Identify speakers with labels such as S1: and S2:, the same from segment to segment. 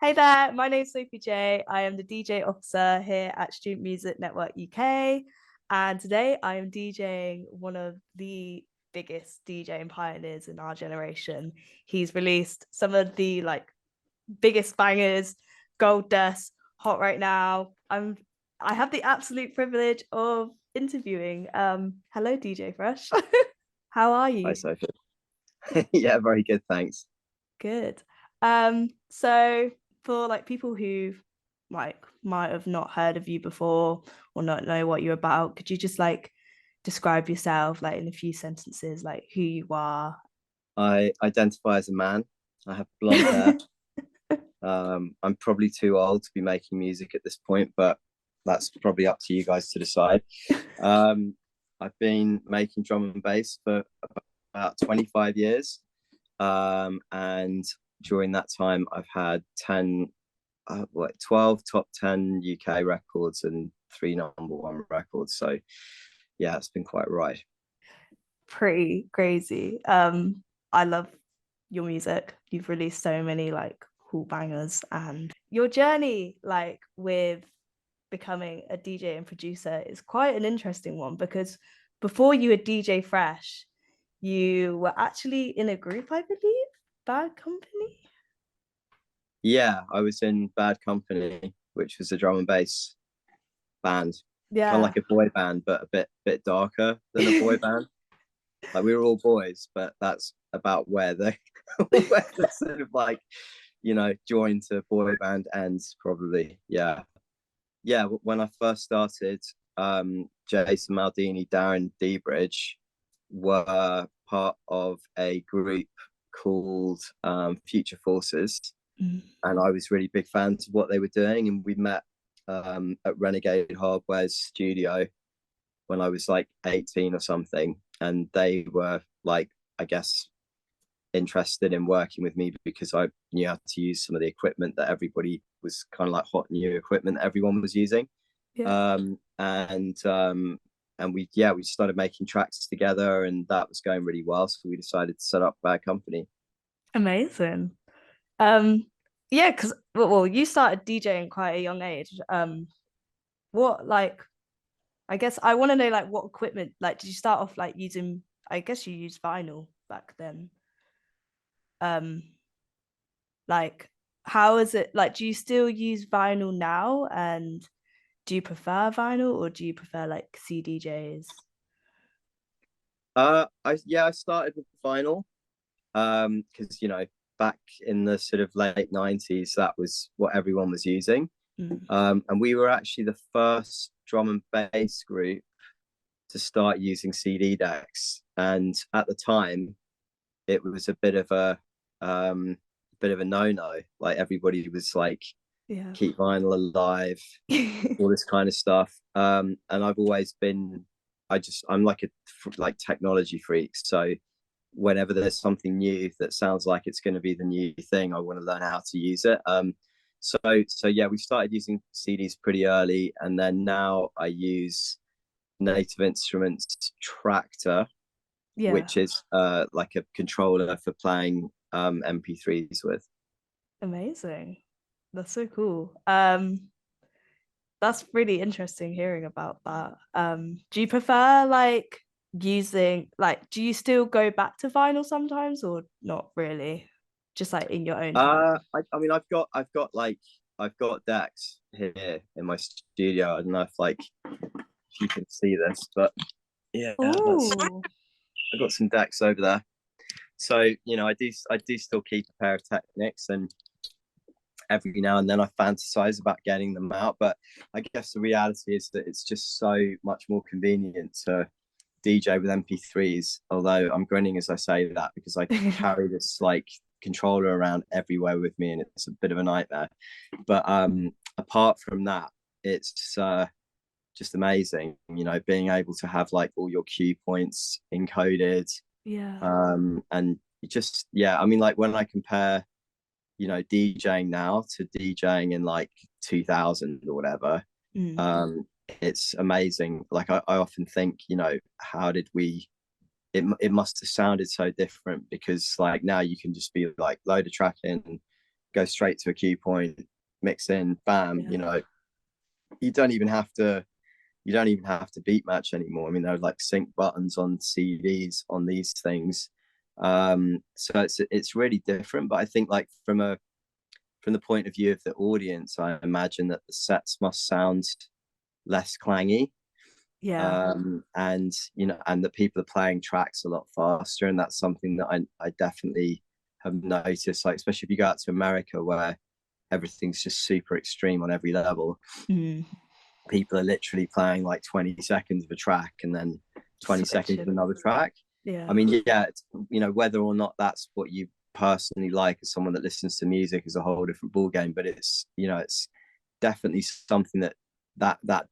S1: Hey there, my name's Sophie J. I am the DJ officer here at Student Music Network UK. And today I am DJing one of the biggest DJing pioneers in our generation. He's released some of the biggest bangers, Gold Dust, Hot Right Now. I have the absolute privilege of interviewing. Hello, DJ Fresh. How are
S2: Hi,
S1: you?
S2: Sophie. Yeah, very good, thanks.
S1: Good. So for people who might have not heard of you before or not know what you're about, could you just describe yourself in a few sentences, like who you are?
S2: I identify as a man. I have blonde hair. I'm probably too old to be making music at this point, but that's probably up to you guys to decide. Um, I've been making drum and bass for about 25 years. And during that time, I've had 12 top 10 UK records and three number one records. So, yeah, it's been quite right.
S1: Pretty crazy. I love your music. You've released so many cool bangers, and your journey with becoming a DJ and producer is quite an interesting one because before you were DJ Fresh, you were actually in a group, I believe, Bad Company.
S2: Yeah, I was in Bad Company, which was a drum and bass band, kind of
S1: Yeah.
S2: like a boy band, but a bit darker than a boy band. Like we were all boys, but that's about where they where the sort of joined to boy band ends probably. Yeah, yeah. When I first started, Jason Maldini, Darren Debridge were part of a group called Future Forces,
S1: Mm.
S2: and I was really big fans of what they were doing. And we met at Renegade Hardware's studio when I was like 18 or something, and they were I guess, interested in working with me because I knew how to use some of the equipment that everybody was kind of like hot new equipment that everyone was using.
S1: Yeah.
S2: And we started making tracks together, and that was going really well. So we decided to set up Bad Company.
S1: Amazing. Um, yeah, because well, you started DJing quite a young age. What I guess I want to know what equipment did you start off using? I guess you used vinyl back then. Um, like how is it do you still use vinyl now, and do you prefer vinyl or do you prefer CDJs?
S2: I started with vinyl because back in the sort of late 90s, that was what everyone was using.
S1: Mm.
S2: And we were actually the first drum and bass group to start using CD decks. And at the time, it was a bit of a no-no. Like everybody was like,
S1: Yeah.
S2: keep vinyl alive, all this kind of stuff. And I've always been, I'm like like technology freak. So whenever there's something new that sounds like it's going to be the new thing, I want to learn how to use it. So yeah, we started using CDs pretty early, and then now I use Native Instruments Tractor,
S1: Yeah.
S2: which is like a controller for playing MP3s with.
S1: Amazing. That's so cool. That's really interesting hearing about that. Do you prefer using do you still go back to vinyl sometimes or not really? Just in your own time.
S2: I mean, I've got decks here in my studio. I don't know if you can see this, but yeah, that's
S1: Oh,
S2: I've got some decks over there. So I do still keep a pair of Technics, and every now and then I fantasize about getting them out. But I guess the reality is that it's just so much more convenient to DJ with MP3s. Although I'm grinning as I say that because I carry this controller around everywhere with me, and it's a bit of a nightmare. But apart from that, it's just amazing. Being able to have all your cue points encoded,
S1: yeah.
S2: and just yeah. I mean, when I compare DJing now to DJing in 2000 or whatever,
S1: Mm.
S2: um it's amazing. I often think, how did we it must have sounded so different because now you can just be load a track in, go straight to a cue point, mix in, bam.
S1: Yeah.
S2: You don't even have to beat match anymore. I mean, there are like sync buttons on CDs on these things. So it's really different. But I think like from the point of view of the audience, I imagine that the sets must sound less clangy.
S1: Yeah.
S2: And and the people are playing tracks a lot faster, and that's something that I definitely have noticed, like especially if you go out to America where everything's just super extreme on every level.
S1: Mm.
S2: People are literally playing like 20 seconds of a track and then 20 seconds of
S1: Switching.
S2: another track. I
S1: Yeah.
S2: mean, yeah, whether or not that's what you personally like as someone that listens to music is a whole different ball game, but it's definitely something that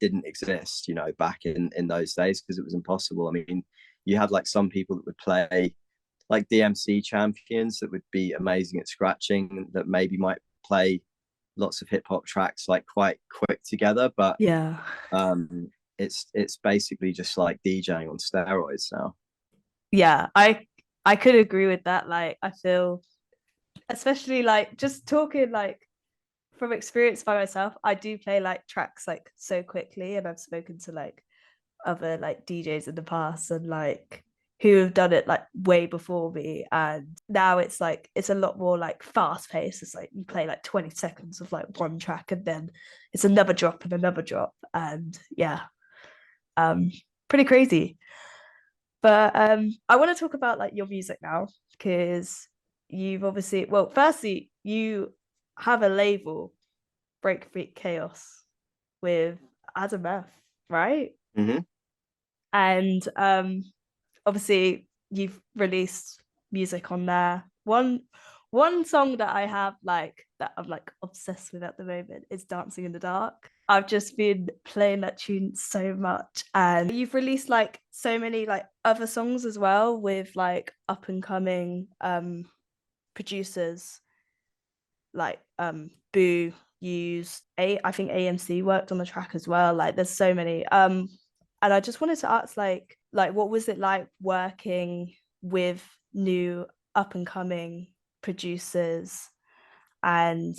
S2: didn't exist, back in those days, because it was impossible. I mean, you had like some people that would play like DMC champions that would be amazing at scratching, that maybe might play lots of hip hop tracks like quite quick together, but
S1: Yeah.
S2: um it's basically just like DJing on steroids now.
S1: Yeah. I could agree with that. Like I feel, especially like just talking like from experience by myself, I do play like tracks like so quickly, and I've spoken to like other like DJs in the past and like who have done it like way before me, and now it's like it's a lot more like fast paced. It's like you play like 20 seconds of like one track and then it's another drop and another drop, and yeah, um pretty crazy. But I want to talk about like your music now, because you've obviously, well, firstly you have a label, Break Freak Chaos, with Adam F, right?
S2: Mm-hmm.
S1: And obviously you've released music on there. One song that I have like that I'm like obsessed with at the moment is Dancing in the Dark. I've just been playing that tune so much, and you've released like so many like other songs as well with like up and coming producers like Boo used a I think AMC worked on the track as well. Like there's so many. And I just wanted to ask like what was it like working with new up and coming producers, and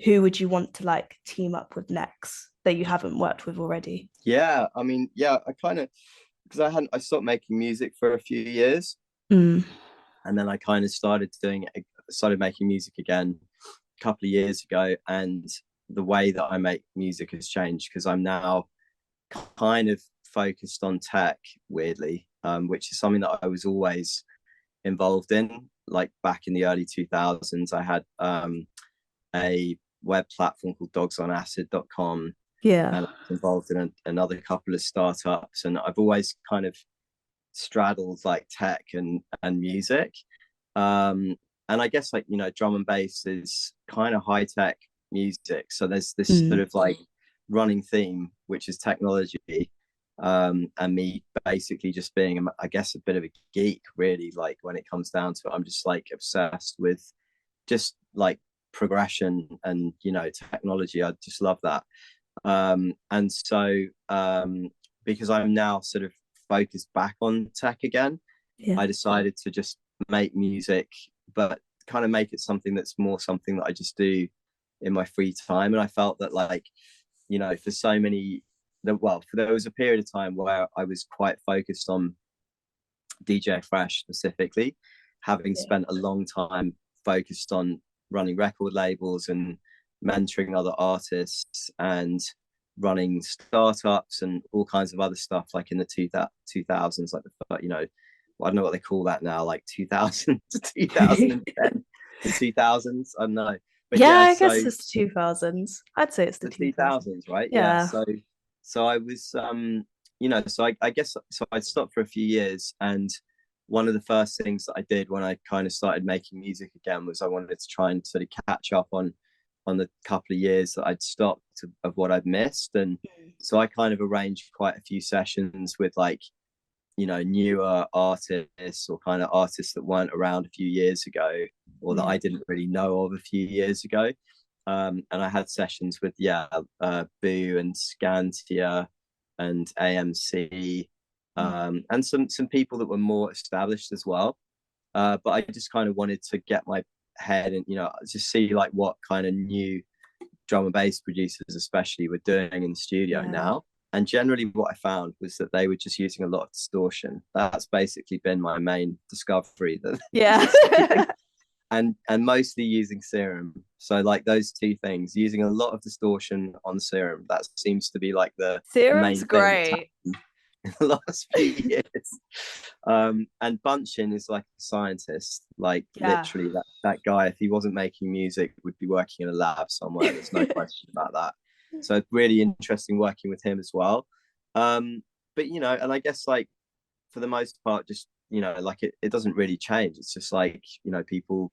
S1: who would you want to like team up with next that you haven't worked with already?
S2: Yeah, I mean, yeah, I kind of, because I stopped making music for a few years,
S1: Mm.
S2: and then I kind of started making music again a couple of years ago, and the way that I make music has changed because I'm now kind of focused on tech, weirdly, which is something that I was always involved in. Like back in the early 2000s, I had a web platform called dogsonacid.com,
S1: Yeah.
S2: and I was involved in another couple of startups, and I've always kind of straddled like tech and music. Um, and I guess like drum and bass is kind of high tech music, so there's this sort
S1: Mm.
S2: of like running theme, which is technology, and me basically just being, I guess, a bit of a geek, really. Like when it comes down to it, I'm just like obsessed with just like progression and technology. I just love that. And so because I'm now sort of focused back on tech again,
S1: Yeah.
S2: I decided to just make music, but kind of make it something that's more something that I just do in my free time. And I felt that like, for so many, there was a period of time where I was quite focused on DJ Fresh specifically, having
S1: Yeah.
S2: spent a long time focused on running record labels and mentoring other artists and running startups and all kinds of other stuff like in the 2000s, like I don't know what they call that now, like 2000 to 2010, the 2000s, I don't know. But
S1: Yeah,
S2: yeah,
S1: I
S2: so
S1: guess it's the 2000s. I'd say it's the
S2: the
S1: 2000s.
S2: 2000s, right? Yeah.
S1: Yeah.
S2: So I was so I guess so I stopped for a few years, and one of the first things that I did when I kind of started making music again was I wanted to try and sort of catch up on the couple of years that I'd stopped of what I'd missed. And so I kind of arranged quite a few sessions with like newer artists or kind of artists that weren't around a few years ago or that
S1: Yeah.
S2: I didn't really know of a few years ago. And I had sessions with Boo and Scantia and AMC, and some people that were more established as well. But I just kind of wanted to get my head and just see like what kind of new drum and bass producers especially were doing in the studio
S1: Yeah.
S2: now. And generally what I found was that they were just using a lot of distortion. That's basically been my main discovery, that
S1: Yeah.
S2: just and mostly using serum. So like those two things, using a lot of distortion on serum, that seems to be like the
S1: Serum's
S2: main thing that's
S1: great.
S2: happened in the last few years. And Bunchin is like a scientist, like
S1: Yeah.
S2: literally that guy, if he wasn't making music, would be working in a lab somewhere. There's no question about that. So it's really interesting working with him as well. But and I guess like for the most part, just like it doesn't really change. It's just like people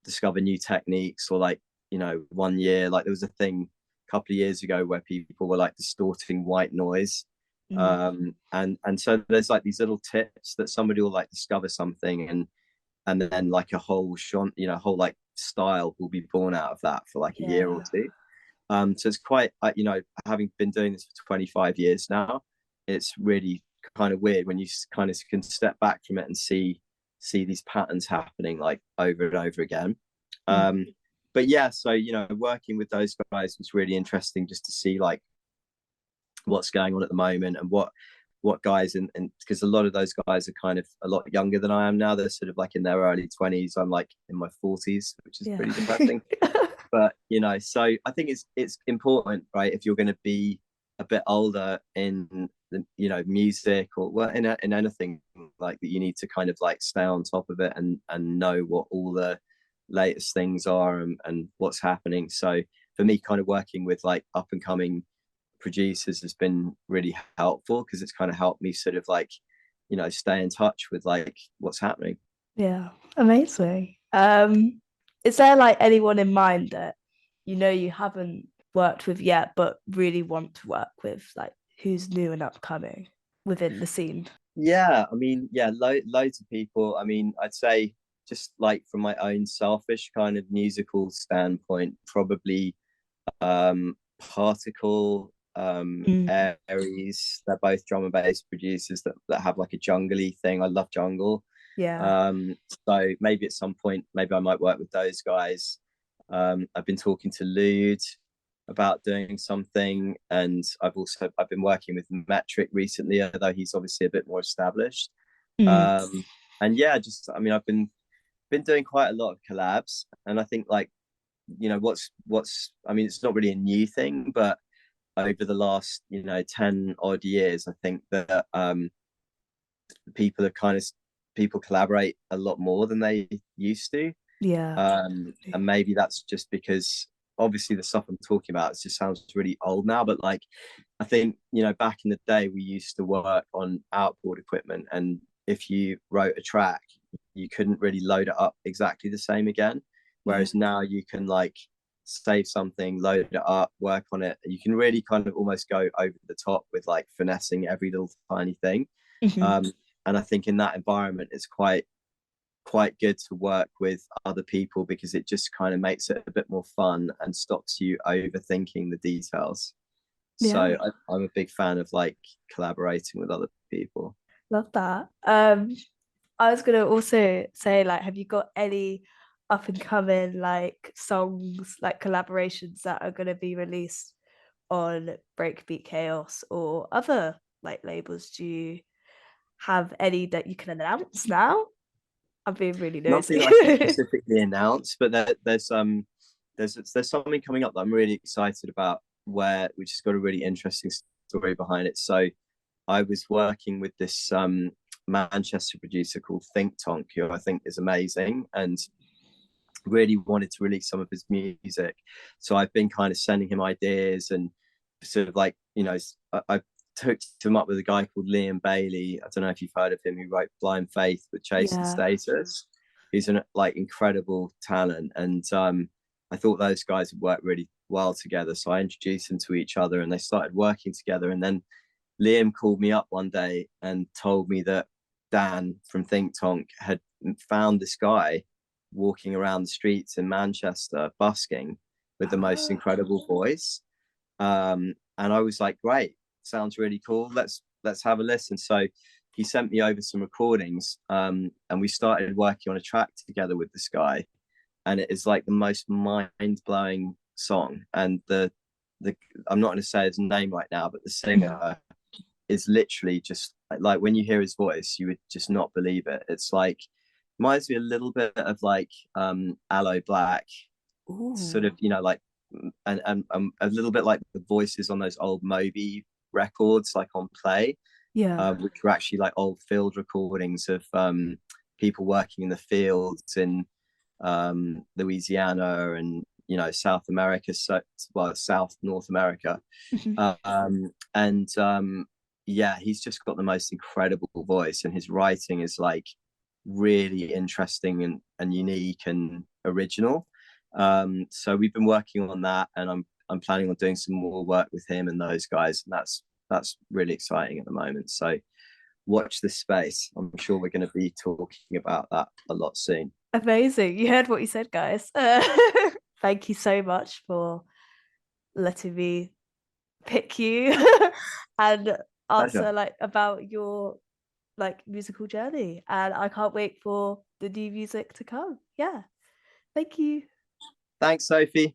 S2: discover new techniques, or like 1 year, like there was a thing a couple of years ago where people were like distorting white noise,
S1: Mm.
S2: and so there's like these little tips that somebody will like discover something, and then like a whole whole like style will be born out of that for like a year or
S1: Yeah.
S2: two. So it's quite having been doing this for 25 years now, it's really kind of weird when you kind of can step back from it and see these patterns happening like over and over again.
S1: Mm.
S2: um but yeah, so working with those guys was really interesting, just to see like what's going on at the moment, and what guys, and because a lot of those guys are kind of a lot younger than I am now. They're sort of like in their early 20s. I'm like in my 40s, which is
S1: Yeah.
S2: pretty depressing. But so I think it's important, right, if you're going to be a bit older in the music, or well in anything like that, you need to kind of like stay on top of it, and know what all the latest things are, and what's happening. So for me, kind of working with like up and coming producers has been really helpful, because it's kind of helped me sort of like stay in touch with like what's happening.
S1: Yeah. Amazing. Is there like anyone in mind that you haven't worked with yet, but really want to work with, like who's new and upcoming within the scene?
S2: Yeah, I mean, yeah, loads of people. I mean, I'd say just like from my own selfish kind of musical standpoint, probably Particle,
S1: Mm.
S2: Aries. They're both drum and bass producers that have like a jungly thing. I love jungle.
S1: Yeah.
S2: Um, so maybe at some point, maybe I might work with those guys. I've been talking to Lude about doing something, and I've been working with Metric recently, although he's obviously a bit more established.
S1: Mm.
S2: Um, and yeah, just I mean, I've been doing quite a lot of collabs, and I think like what's I mean, it's not really a new thing, but over the last 10 odd years, I think that people are kind of people collaborate a lot more than they used to.
S1: Yeah,
S2: And
S1: definitely.
S2: maybe that's just because obviously the stuff I'm talking about, it just sounds really old now, but like I think back in the day we used to work on outboard equipment, and if you wrote a track, you couldn't really load it up exactly the same again,
S1: Yeah.
S2: whereas now you can like save something, load it up, work on it. You can really kind of almost go over the top with like finessing every little tiny thing.
S1: Mhm.
S2: um, and I think in that environment it's quite good to work with other people, because it just kind of makes it a bit more fun and stops you overthinking the details. So
S1: Yeah,
S2: I'm a big fan of like collaborating with other people.
S1: love that. I was gonna also say, like, have you got any up and coming like songs, like collaborations that are gonna be released on Breakbeat Chaos or other like labels? Do you have any that you can announce now? I'm being really
S2: Nothing
S1: nosy.
S2: that I can specifically announce, but there's something coming up that I'm really excited about, where which has got a really interesting story behind it. So I was working with this Manchester producer called Think Tonk, who I think is amazing, and really wanted to release some of his music. So I've been kind of sending him ideas, and sort of like I took him up with a guy called Liam Bailey. I don't know if you've heard of him, who wrote Blind Faith with Chase and
S1: Yeah.
S2: Status. He's an like incredible talent, and I thought those guys would work really well together. So I introduced them to each other, and they started working together. And then Liam called me up one day and told me that Dan from Think Tonk had found this guy walking around the streets in Manchester busking with the most
S1: Ah.
S2: incredible voice. And I was like, great, sounds really cool. Let's have a listen. So he sent me over some recordings, and we started working on a track together with this guy. and it is like the most mind-blowing song. And the I'm not going to say his name right now, but the singer is literally just like when you hear his voice, you would just not believe it. It's like reminds me a little bit of like Aloe Black, sort of,
S1: Ooh.
S2: you know, like and a little bit like the voices on those old Moby records, like on Play,
S1: Yeah.
S2: which were actually like old field recordings of people working in the fields in Louisiana and South America, so well South North America, and yeah, he's just got the most incredible voice, and his writing is like really interesting and unique and original. So we've been working on that, and I'm planning on doing some more work with him and those guys, and that's really exciting at the moment. So watch this space. I'm sure we're going to be talking about that a lot soon.
S1: Amazing. You heard what you said, guys. Thank you so much for letting me pick you and
S2: Pleasure.
S1: answer like about your like musical journey. And I can't wait for the new music to come. Yeah. Thank you.
S2: Thanks, Sophie.